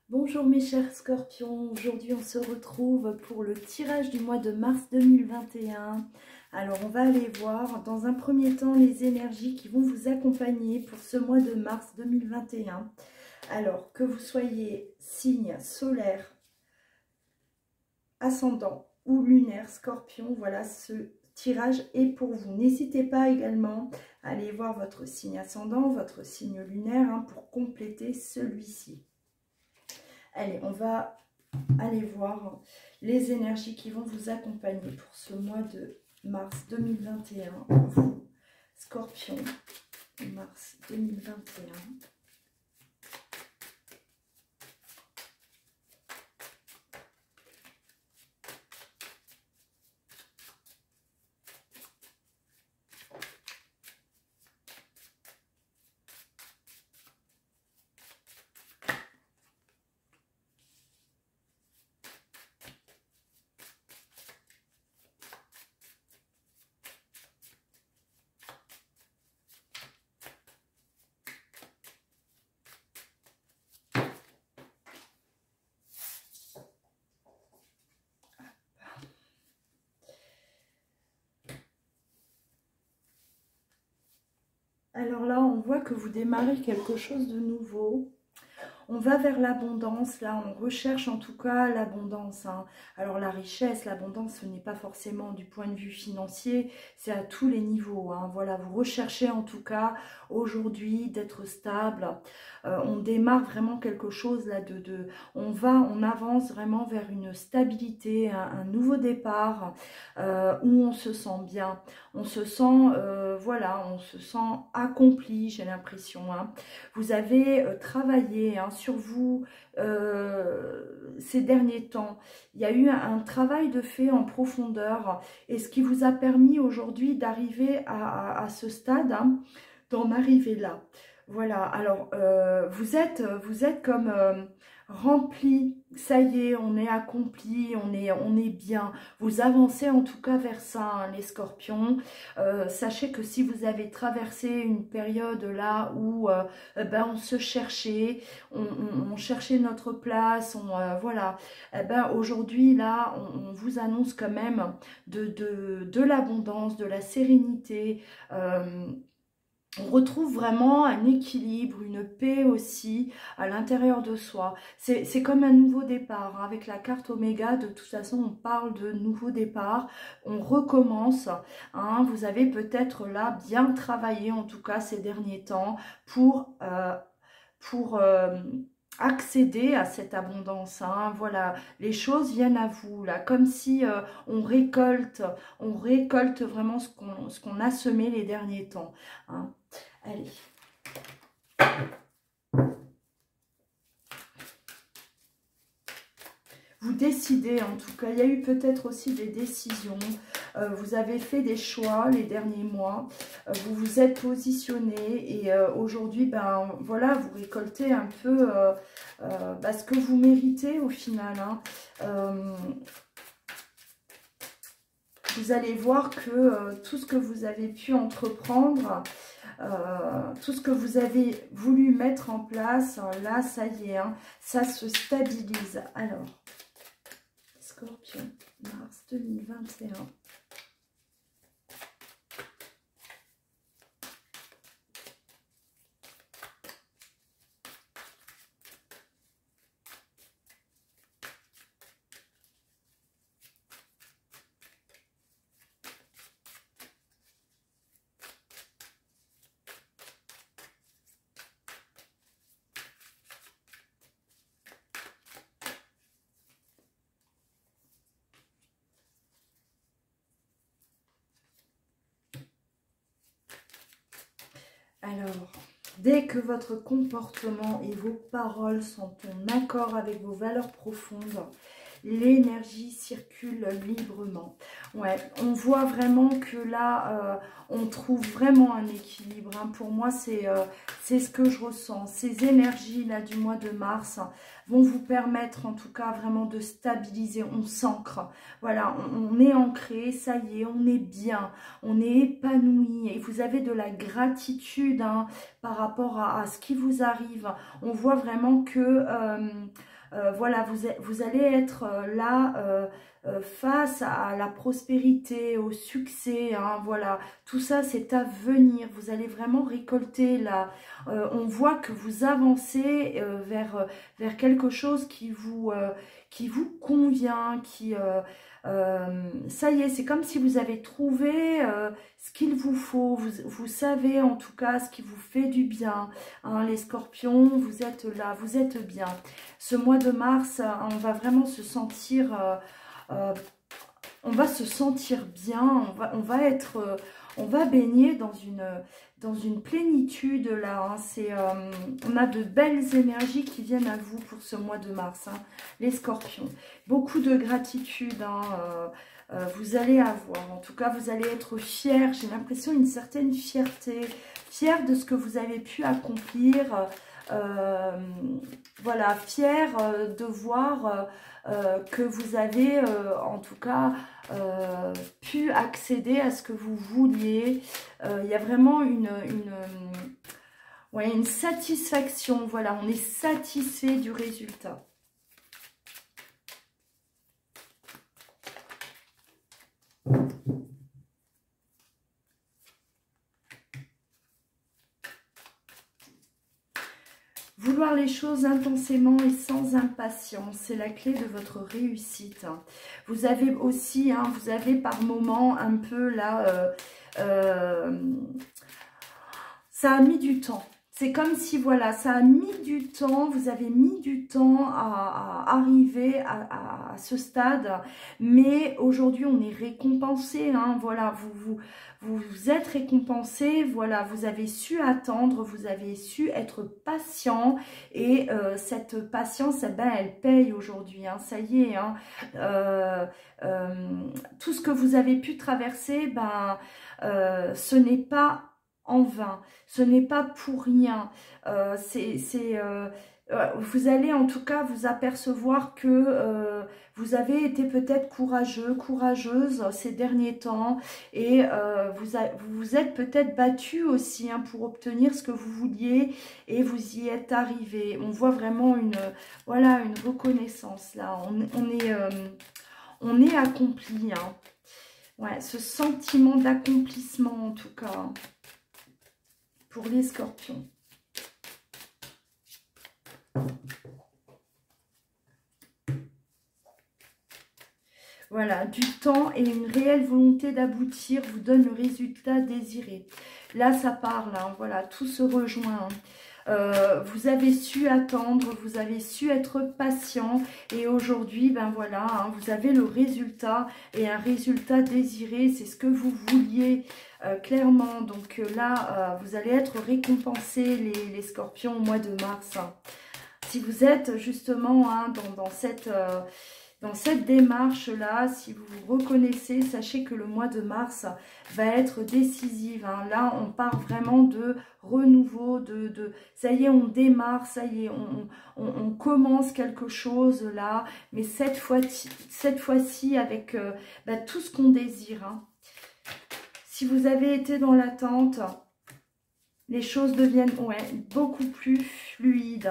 Bonjour mes chers scorpions, aujourd'hui on se retrouve pour le tirage du mois de mars 2021. Alors on va aller voir dans un premier temps les énergies qui vont vous accompagner pour ce mois de mars 2021. Alors que vous soyez signe solaire, ascendant ou lunaire scorpion, voilà, ce tirage est pour vous. N'hésitez pas également à aller voir votre signe ascendant, votre signe lunaire pour compléter celui-ci. Allez, on va aller voir les énergies qui vont vous accompagner pour ce mois de mars 2021. Vous, Scorpion, mars 2021. Alors là, on voit que vous démarrez quelque chose de nouveau. On va vers l'abondance, là, on recherche en tout cas l'abondance. Alors la richesse, l'abondance, ce n'est pas forcément du point de vue financier, c'est à tous les niveaux. Voilà, vous recherchez en tout cas aujourd'hui d'être stable. On démarre vraiment quelque chose là on avance vraiment vers une stabilité, un nouveau départ où on se sent bien. On se sent, voilà, on se sent accompli, j'ai l'impression. Vous avez travaillé sur vous ces derniers temps. Il y a eu un travail de fait en profondeur et ce qui vous a permis aujourd'hui d'arriver à ce stade, d'en arriver là. Voilà, alors vous êtes comme rempli, ça y est, on est accompli, on est bien. Vous avancez en tout cas vers ça, les scorpions. Sachez que si vous avez traversé une période là où on se cherchait, on cherchait notre place, voilà, aujourd'hui là, on vous annonce quand même de l'abondance, de la sérénité. On retrouve vraiment un équilibre, une paix aussi à l'intérieur de soi. C'est comme un nouveau départ. Avec la carte Oméga, de toute façon, on parle de nouveau départ. On recommence. Vous avez peut-être là bien travaillé, en tout cas ces derniers temps, pour accéder à cette abondance. Voilà, les choses viennent à vous là, comme si on récolte vraiment ce qu'on a semé les derniers temps. Allez. Vous décidez, en tout cas, il y a eu peut-être aussi des décisions. Vous avez fait des choix les derniers mois. Vous vous êtes positionné et aujourd'hui, voilà, vous récoltez un peu ce que vous méritez au final. Vous allez voir que tout ce que vous avez pu entreprendre, tout ce que vous avez voulu mettre en place, là, ça y est, ça se stabilise. Alors, Scorpion, mars 2021. Alors, dès que votre comportement et vos paroles sont en accord avec vos valeurs profondes, l'énergie circule librement. Ouais, on voit vraiment que là, on trouve vraiment un équilibre. Pour moi, c'est ce que je ressens. Ces énergies-là du mois de mars vont vous permettre en tout cas vraiment de stabiliser. On s'ancre. Voilà, on est ancré, ça y est, on est bien, on est épanoui. Et vous avez de la gratitude par rapport à ce qui vous arrive. On voit vraiment que voilà, vous allez être là face à la prospérité, au succès, hein, voilà, tout ça c'est à venir, vous allez vraiment récolter là, on voit que vous avancez vers quelque chose qui vous convient, ça y est, c'est comme si vous avez trouvé ce qu'il vous faut, vous savez en tout cas ce qui vous fait du bien, hein, les scorpions, vous êtes là, vous êtes bien. Ce mois de mars, on va vraiment se sentir... on va se sentir bien, on va baigner dans une plénitude là. Hein. On a de belles énergies qui viennent à vous pour ce mois de mars, hein, les scorpions. Beaucoup de gratitude, hein, vous allez avoir. En tout cas, vous allez être fiers. J'ai l'impression une certaine fierté, fiers de ce que vous avez pu accomplir. Voilà, fiers de voir que vous avez en tout cas pu accéder à ce que vous vouliez. Il y a vraiment ouais, une satisfaction. Voilà, on est satisfait du résultat. Vouloir les choses intensément et sans impatience, c'est la clé de votre réussite. Vous avez aussi, hein, vous avez par moments un peu là, ça a mis du temps. C'est comme si, voilà, ça a mis du temps, vous avez mis du temps à arriver à ce stade, mais aujourd'hui, on est récompensé, hein, voilà, vous êtes récompensé, voilà, vous avez su attendre, vous avez su être patient, et cette patience, eh ben, elle paye aujourd'hui, hein, ça y est, hein, tout ce que vous avez pu traverser, ben, ce n'est pas en vain, ce n'est pas pour rien, vous allez en tout cas vous apercevoir que vous avez été peut-être courageux, courageuse ces derniers temps, et vous êtes peut-être battu aussi, hein, pour obtenir ce que vous vouliez, et vous y êtes arrivé. On voit vraiment voilà, une reconnaissance là, on est accompli, hein. Ouais, ce sentiment d'accomplissement en tout cas, hein, pour les scorpions. Voilà, du temps et une réelle volonté d'aboutir vous donne le résultat désiré. Là, ça parle, hein, voilà, tout se rejoint. Vous avez su attendre, vous avez su être patient, et aujourd'hui, ben voilà, hein, vous avez le résultat, et un résultat désiré, c'est ce que vous vouliez clairement. Donc là, vous allez être récompensés, les scorpions, au mois de mars. Hein. Si vous êtes justement, hein, dans cette démarche-là, si vous vous reconnaissez, sachez que le mois de mars va être décisif. Hein. Là, on part vraiment de renouveau, ça y est, on démarre, ça y est, on commence quelque chose là, mais cette fois-ci avec tout ce qu'on désire. Hein. Si vous avez été dans l'attente, les choses deviennent beaucoup plus fluides.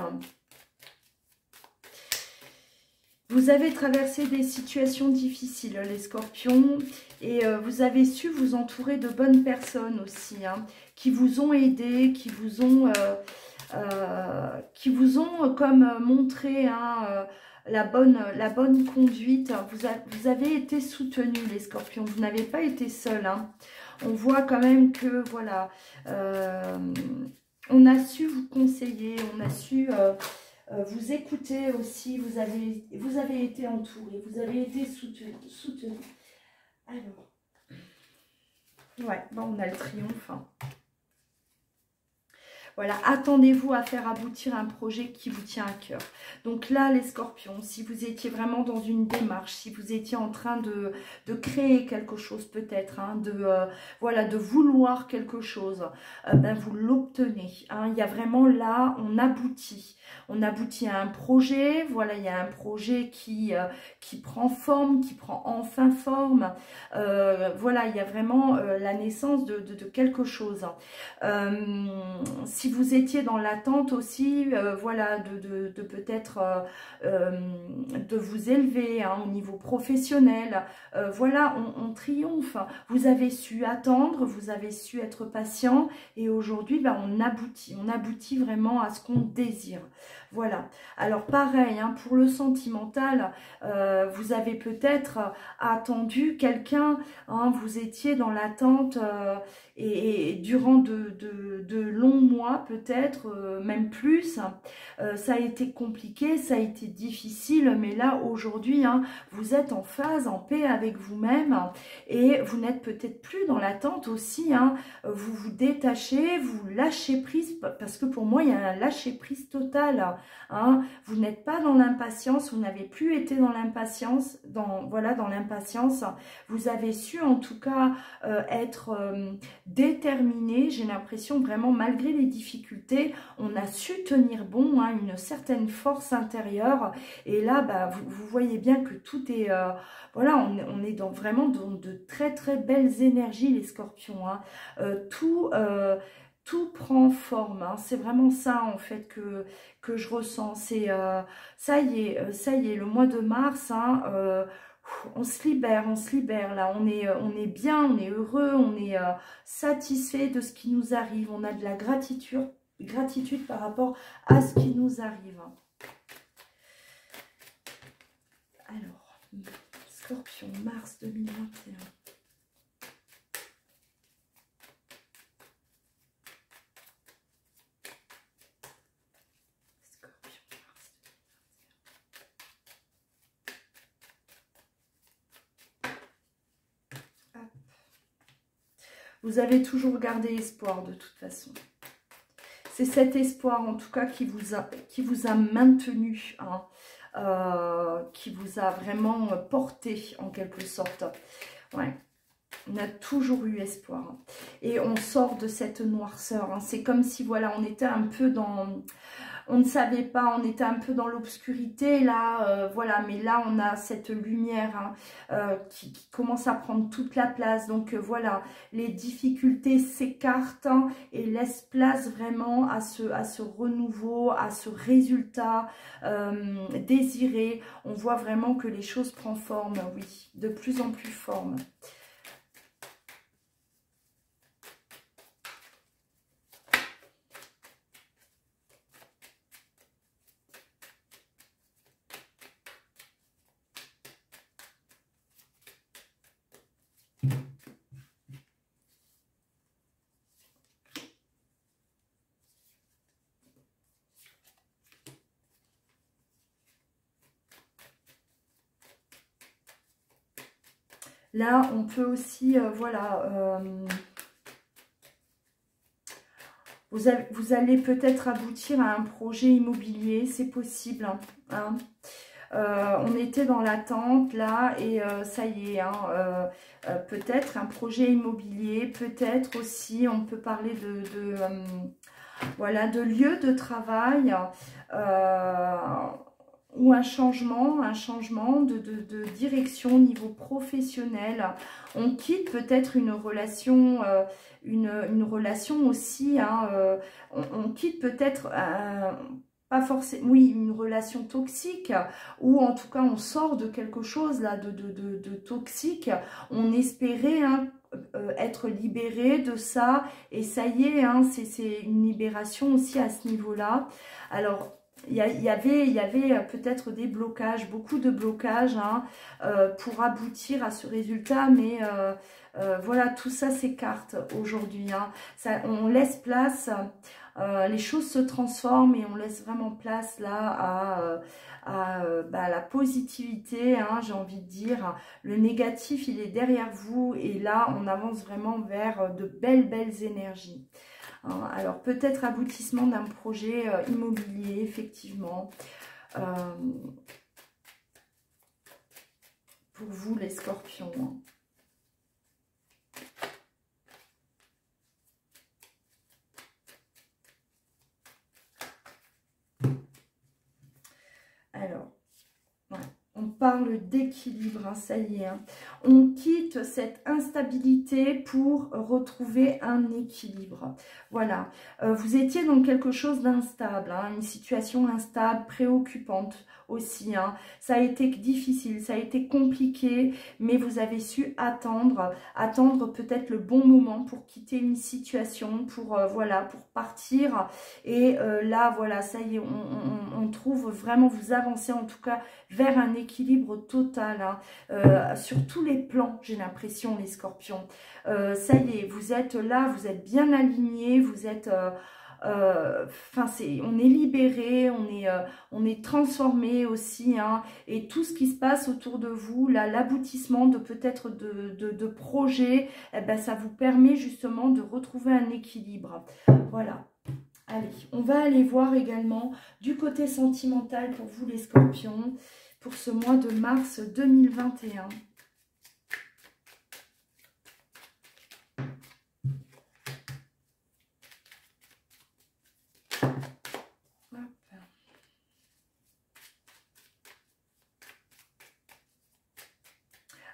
Vous avez traversé des situations difficiles, les scorpions, et vous avez su vous entourer de bonnes personnes aussi, hein, qui vous ont aidé, qui vous ont comme montré, hein, la bonne conduite. Vous avez été soutenus, les scorpions, vous n'avez pas été seuls. Hein. On voit quand même que, voilà, on a su vous conseiller, on a su... vous écoutez aussi, vous avez été entouré, vous avez été soutenu. Alors, ouais, bon, on a le triomphe. Hein. Voilà, attendez-vous à faire aboutir un projet qui vous tient à cœur. Donc là, les scorpions, si vous étiez vraiment dans une démarche, si vous étiez en train de créer quelque chose peut-être, hein, voilà, de vouloir quelque chose, ben vous l'obtenez. Hein. Il y a vraiment là, on aboutit. On aboutit à un projet, voilà, il y a un projet qui prend forme, qui prend enfin forme. Voilà, il y a vraiment la naissance de quelque chose. Si si vous étiez dans l'attente aussi, voilà, de peut-être de vous élever hein, au niveau professionnel, voilà, on triomphe. Vous avez su attendre, vous avez su être patient et aujourd'hui, ben, on aboutit vraiment à ce qu'on désire. Voilà, alors pareil, hein, pour le sentimental, vous avez peut-être attendu quelqu'un, hein, vous étiez dans l'attente et durant de longs mois peut-être, même plus, ça a été compliqué, ça a été difficile, mais là aujourd'hui, hein, vous êtes en phase, en paix avec vous-même et vous n'êtes peut-être plus dans l'attente aussi, hein, vous vous détachez, vous lâchez prise, parce que pour moi il y a un lâcher prise total, hein, vous n'êtes pas dans l'impatience, vous n'avez plus été dans l'impatience, voilà, dans l'impatience, vous avez su en tout cas être déterminé, j'ai l'impression vraiment malgré les difficultés, on a su tenir bon, hein, une certaine force intérieure et là bah, vous voyez bien que tout est, voilà, on est vraiment dans de très très belles énergies les scorpions, hein. Tout prend forme, hein. C'est vraiment ça en fait que je ressens, c'est ça y est, le mois de mars, hein, on se libère là, on est bien, on est heureux, on est satisfait de ce qui nous arrive, on a de la gratitude par rapport à ce qui nous arrive. Alors, Scorpion, mars 2021. Vous avez toujours gardé espoir de toute façon. C'est cet espoir en tout cas qui vous a maintenu, hein, qui vous a vraiment porté en quelque sorte. Ouais. On a toujours eu espoir. Et on sort de cette noirceur, hein. C'est comme si voilà, on était un peu dans... On ne savait pas, on était un peu dans l'obscurité là, voilà, mais là on a cette lumière, hein, qui commence à prendre toute la place. Donc voilà, les difficultés s'écartent, hein, et laissent place vraiment à ce renouveau, à ce résultat désiré. On voit vraiment que les choses prennent forme, oui, de plus en plus forme. Là, on peut aussi, voilà, vous allez peut-être aboutir à un projet immobilier, c'est possible, hein. On était dans l'attente là et ça y est, hein, peut-être un projet immobilier, peut-être aussi on peut parler voilà, de lieu de travail, ou un changement de direction au niveau professionnel. On quitte peut-être une relation, une relation aussi, hein, on quitte peut-être pas forcément, oui, une relation toxique, ou en tout cas on sort de quelque chose là de toxique. On espérait, hein, être libéré de ça, et ça y est, hein, c'est une libération aussi à ce niveau-là. Alors, il y avait peut-être des blocages, beaucoup de blocages, hein, pour aboutir à ce résultat, mais voilà, tout ça s'écarte aujourd'hui, hein. On laisse place, les choses se transforment et on laisse vraiment place là à la positivité, hein, j'ai envie de dire. Le négatif, il est derrière vous et là, on avance vraiment vers de belles énergies. Alors, peut-être aboutissement d'un projet immobilier, effectivement. Pour vous, les scorpions. Alors, ouais. On parle d'équilibre, hein, ça y est. Hein. On quitte cette instabilité pour retrouver un équilibre. Voilà. Vous étiez dans quelque chose d'instable, hein, une situation instable, préoccupante aussi. Hein. Ça a été difficile, ça a été compliqué, mais vous avez su attendre peut-être le bon moment pour quitter une situation, pour voilà, pour partir. Et là, voilà, ça y est, on trouve vraiment, vous avancez en tout cas vers un équilibre total, hein, sur tous les plans, j'ai l'impression, les scorpions. Ça y est, vous êtes là, vous êtes bien alignés, vous êtes... on est libéré, on est transformé aussi, hein, et tout ce qui se passe autour de vous, là, l'aboutissement de peut-être de projets, eh ben, ça vous permet justement de retrouver un équilibre. Voilà. Allez, on va aller voir également du côté sentimental pour vous les scorpions, pour ce mois de mars 2021.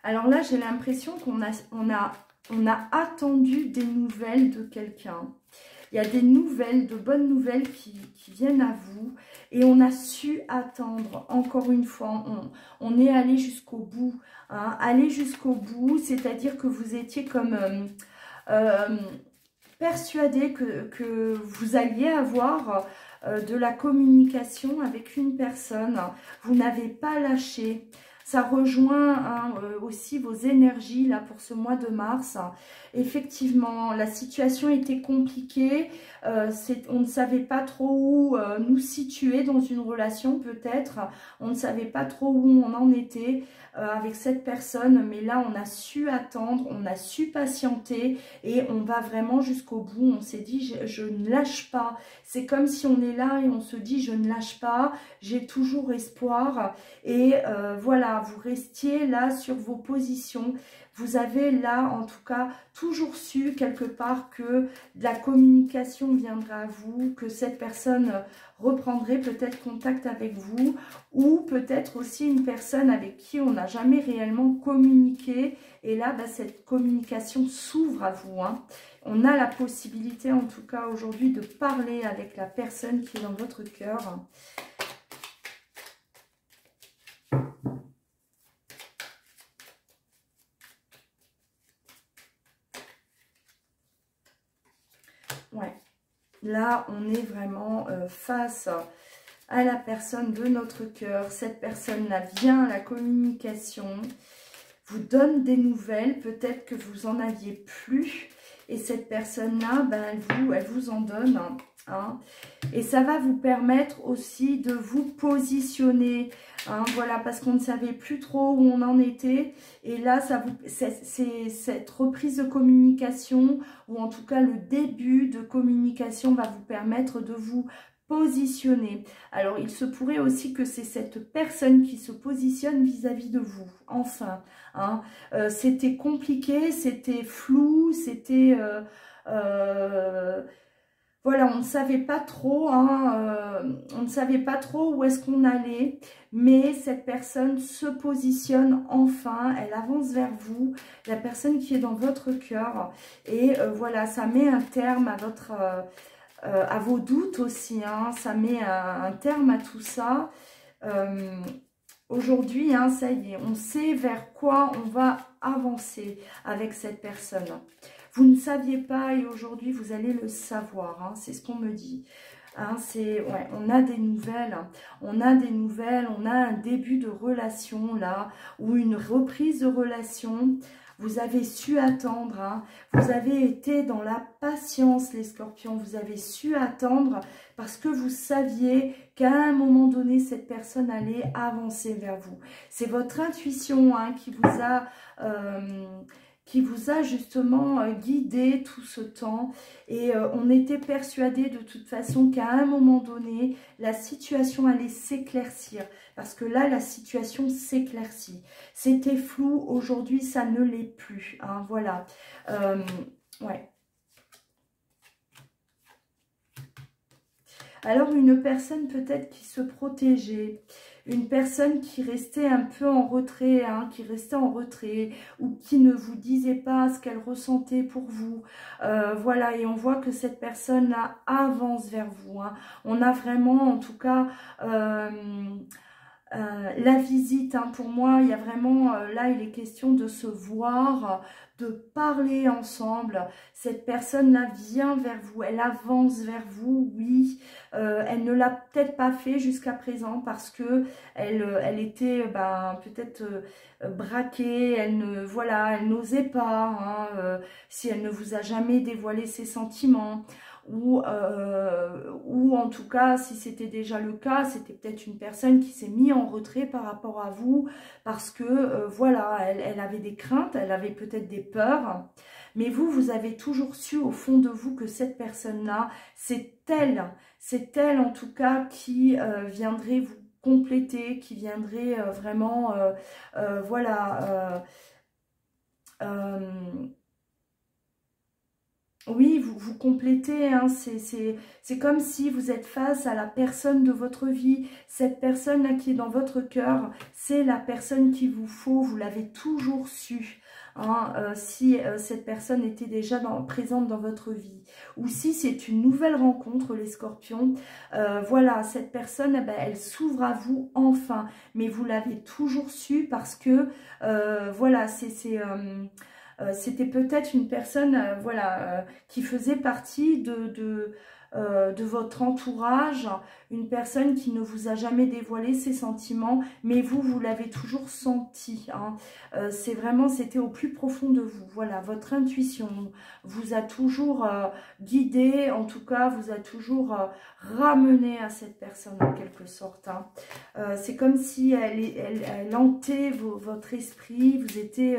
Alors là, j'ai l'impression qu'on a attendu des nouvelles de quelqu'un. Il y a des nouvelles, de bonnes nouvelles qui viennent à vous. Et on a su attendre, encore une fois, on est allé jusqu'au bout. Hein, aller jusqu'au bout, c'est-à-dire que vous étiez comme persuadé que vous alliez avoir de la communication avec une personne. Vous n'avez pas lâché. Ça rejoint, hein, aussi vos énergies là pour ce mois de mars. Effectivement, la situation était compliquée. On ne savait pas trop où nous situer dans une relation peut-être. On ne savait pas trop où on en était avec cette personne. Mais là, on a su attendre, on a su patienter et on va vraiment jusqu'au bout. On s'est dit, je ne lâche pas. C'est comme si on est là et on se dit, je ne lâche pas. J'ai toujours espoir. Et voilà, vous restiez là sur vos positions. Vous avez là, en tout cas, toujours su quelque part que la communication viendra à vous, que cette personne reprendrait peut-être contact avec vous, ou peut-être aussi une personne avec qui on n'a jamais réellement communiqué. Et là, bah, cette communication s'ouvre à vous. Hein. On a la possibilité, en tout cas aujourd'hui, de parler avec la personne qui est dans votre cœur. Ouais, là, on est vraiment face à la personne de notre cœur. Cette personne-là vient à la communication, vous donne des nouvelles, peut-être que vous en aviez plus. Et cette personne-là, ben, elle vous en donne. Hein. Et ça va vous permettre aussi de vous positionner. Hein, voilà, parce qu'on ne savait plus trop où on en était. Et là, c'est cette reprise de communication, ou en tout cas le début de communication va vous permettre de vous positionner. Alors, il se pourrait aussi que c'est cette personne qui se positionne vis-à-vis de vous. Enfin, hein, c'était compliqué, c'était flou, c'était... voilà, on ne savait pas trop, hein, on ne savait pas trop où est-ce qu'on allait, mais cette personne se positionne enfin, elle avance vers vous, la personne qui est dans votre cœur, et voilà, ça met un terme à votre... à vos doutes aussi, hein, ça met un terme à tout ça. Aujourd'hui, hein, ça y est, on sait vers quoi on va avancer avec cette personne. Vous ne saviez pas et aujourd'hui, vous allez le savoir, hein, c'est ce qu'on me dit. Hein, ouais, on a des nouvelles, on a des nouvelles, on a un début de relation là, ou une reprise de relation. Vous avez su attendre, hein. Vous avez été dans la patience les scorpions, vous avez su attendre parce que vous saviez qu'à un moment donné, cette personne allait avancer vers vous. C'est votre intuition, hein, qui vous a justement guidé tout ce temps. Et on était persuadé de toute façon qu'à un moment donné, la situation allait s'éclaircir. Parce que là, la situation s'éclaircit. C'était flou, aujourd'hui, ça ne l'est plus. Hein, voilà. Ouais. Alors, une personne peut-être qui se protégeait, une personne qui restait un peu en retrait, hein, qui restait en retrait, ou qui ne vous disait pas ce qu'elle ressentait pour vous. Voilà, et on voit que cette personne-là avance vers vous, hein. On a vraiment, en tout cas, la visite, hein, pour moi, il y a vraiment, là, il est question de se voir, de parler ensemble. Cette personne-là vient vers vous, elle avance vers vous, oui. Elle ne l'a peut-être pas fait jusqu'à présent parce que elle était peut-être braquée, voilà, elle n'osait pas, hein, si elle ne vous a jamais dévoilé ses sentiments. Ou en tout cas, si c'était déjà le cas, c'était peut-être une personne qui s'est mise en retrait par rapport à vous parce que, voilà, elle avait des craintes, elle avait peut-être des peurs. Mais vous avez toujours su au fond de vous que cette personne-là, c'est elle en tout cas qui viendrait vous compléter, qui viendrait vraiment, voilà... oui, vous complétez, hein, c'est comme si vous êtes face à la personne de votre vie. Cette personne-là qui est dans votre cœur, c'est la personne qu'il vous faut, vous l'avez toujours su. Hein, si cette personne était déjà présente dans votre vie. Ou si c'est une nouvelle rencontre, les scorpions, voilà, cette personne, eh ben, elle s'ouvre à vous enfin. Mais vous l'avez toujours su parce que, voilà, c'était peut-être une personne voilà, qui faisait partie de votre entourage, une personne qui ne vous a jamais dévoilé ses sentiments, mais vous l'avez toujours senti. Hein. C'est vraiment, c'était au plus profond de vous. Voilà, votre intuition vous a toujours guidé, en tout cas, vous a toujours ramené à cette personne en quelque sorte. Hein. C'est comme si elle hantait votre esprit, vous étiez...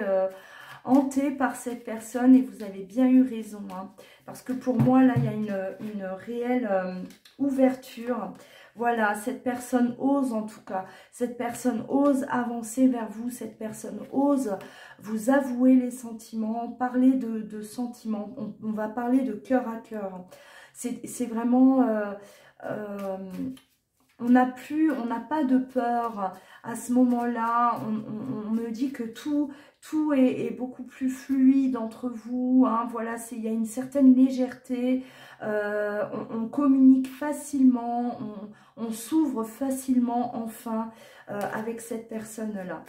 hanté par cette personne et vous avez bien eu raison, hein, parce que pour moi là il y a une réelle ouverture. Voilà, cette personne ose, en tout cas, cette personne ose avancer vers vous, cette personne ose vous avouer les sentiments, parler de sentiments, on va parler de cœur à cœur. C'est vraiment... on n'a pas de peur à ce moment-là. On me dit que tout est beaucoup plus fluide entre vous. Hein, voilà, il y a une certaine légèreté. On communique facilement. On s'ouvre facilement, enfin, avec cette personne-là.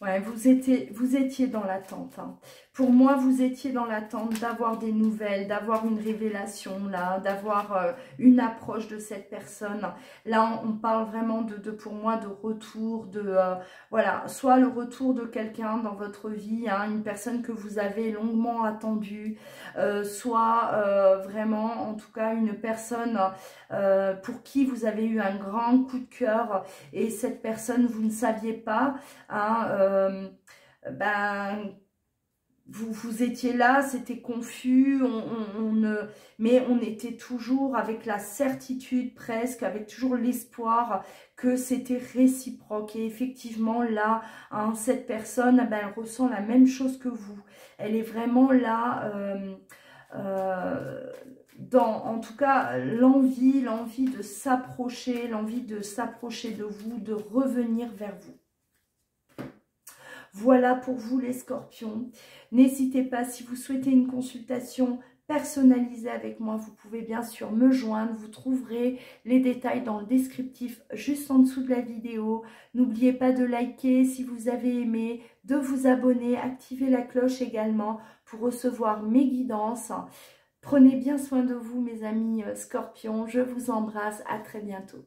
Ouais, vous étiez dans l'attente. Hein. Pour moi, vous étiez dans l'attente d'avoir des nouvelles, d'avoir une révélation, là, d'avoir une approche de cette personne. Là, on parle vraiment pour moi de retour, voilà, soit le retour de quelqu'un dans votre vie, hein, une personne que vous avez longuement attendue, soit vraiment, en tout cas, une personne pour qui vous avez eu un grand coup de cœur et cette personne, vous ne saviez pas, hein, vous étiez là, c'était confus, mais on était toujours avec la certitude presque, avec toujours l'espoir que c'était réciproque. Et effectivement, là, hein, cette personne, elle ressent la même chose que vous. Elle est vraiment là... en tout cas, l'envie de s'approcher, de vous, de revenir vers vous. Voilà pour vous les scorpions. N'hésitez pas, si vous souhaitez une consultation personnalisée avec moi, vous pouvez bien sûr me joindre. Vous trouverez les détails dans le descriptif juste en dessous de la vidéo. N'oubliez pas de liker si vous avez aimé, de vous abonner, activer la cloche également pour recevoir mes guidances. Prenez bien soin de vous mes amis scorpions. Je vous embrasse, à très bientôt.